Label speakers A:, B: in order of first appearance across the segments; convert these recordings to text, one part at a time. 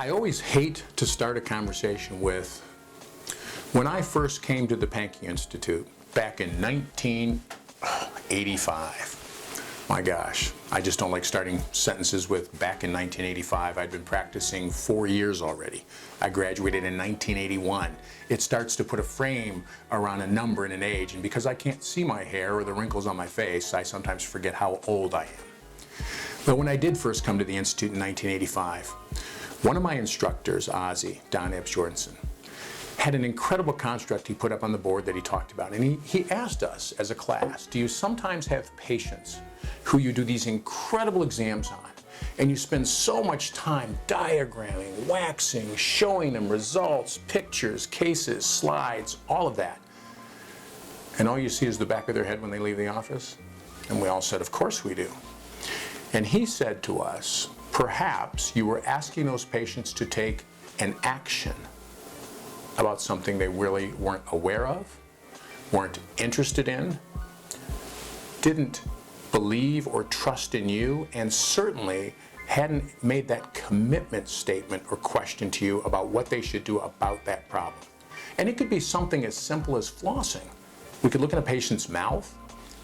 A: I always hate to start a conversation with, when I first came to the Pankey Institute back in 1985. My gosh, I just don't like starting sentences with back in 1985. I'd been practicing 4 years already. I graduated in 1981. It starts to put a frame around a number and an age, and because I can't see my hair or the wrinkles on my face, I sometimes forget how old I am. But when I did first come to the Institute in 1985, one of my instructors, Ozzy, Don Epps Jorgensen, had an incredible construct he put up on the board that he talked about. And he asked us as a class, do you sometimes have patients who you do these incredible exams on, and you spend so much time diagramming, waxing, showing them results, pictures, cases, slides, all of that, and all you see is the back of their head when they leave the office? And we all said, of course we do. And he said to us, perhaps you were asking those patients to take an action about something they really weren't aware of, weren't interested in, didn't believe or trust in you, and certainly hadn't made that commitment statement or question to you about what they should do about that problem. And it could be something as simple as flossing. We could look at a patient's mouth,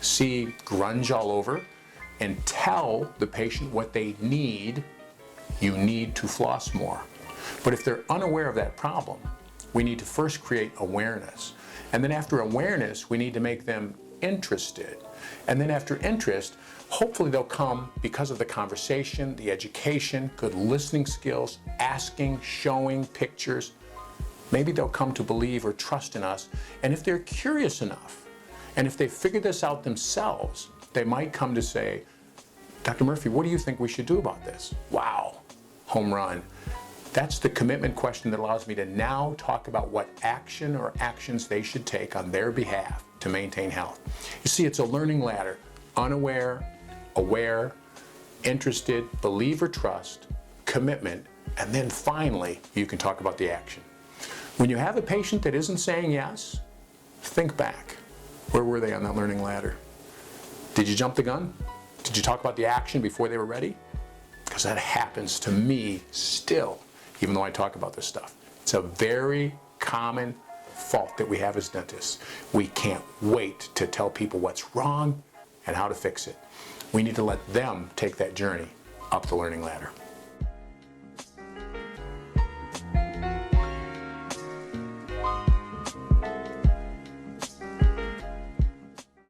A: see grunge all over, and tell the patient what they need. You need to floss more. But if they're unaware of that problem, we need to first create awareness. And then after awareness, we need to make them interested. And then after interest, hopefully they'll come because of the conversation, the education, good listening skills, asking, showing pictures. Maybe they'll come to believe or trust in us. And if they're curious enough, and if they figure this out themselves, they might come to say, Dr. Murphy, what do you think we should do about this? Wow, home run. That's the commitment question that allows me to now talk about what action or actions they should take on their behalf to maintain health. You see, it's a learning ladder. Unaware, aware, interested, believe or trust, commitment, and then finally, you can talk about the action. When you have a patient that isn't saying yes, think back. Where were they on that learning ladder? Did you jump the gun? Did you talk about the action before they were ready? Because that happens to me still, even though I talk about this stuff. It's a very common fault that we have as dentists. We can't wait to tell people what's wrong and how to fix it. We need to let them take that journey up the learning ladder.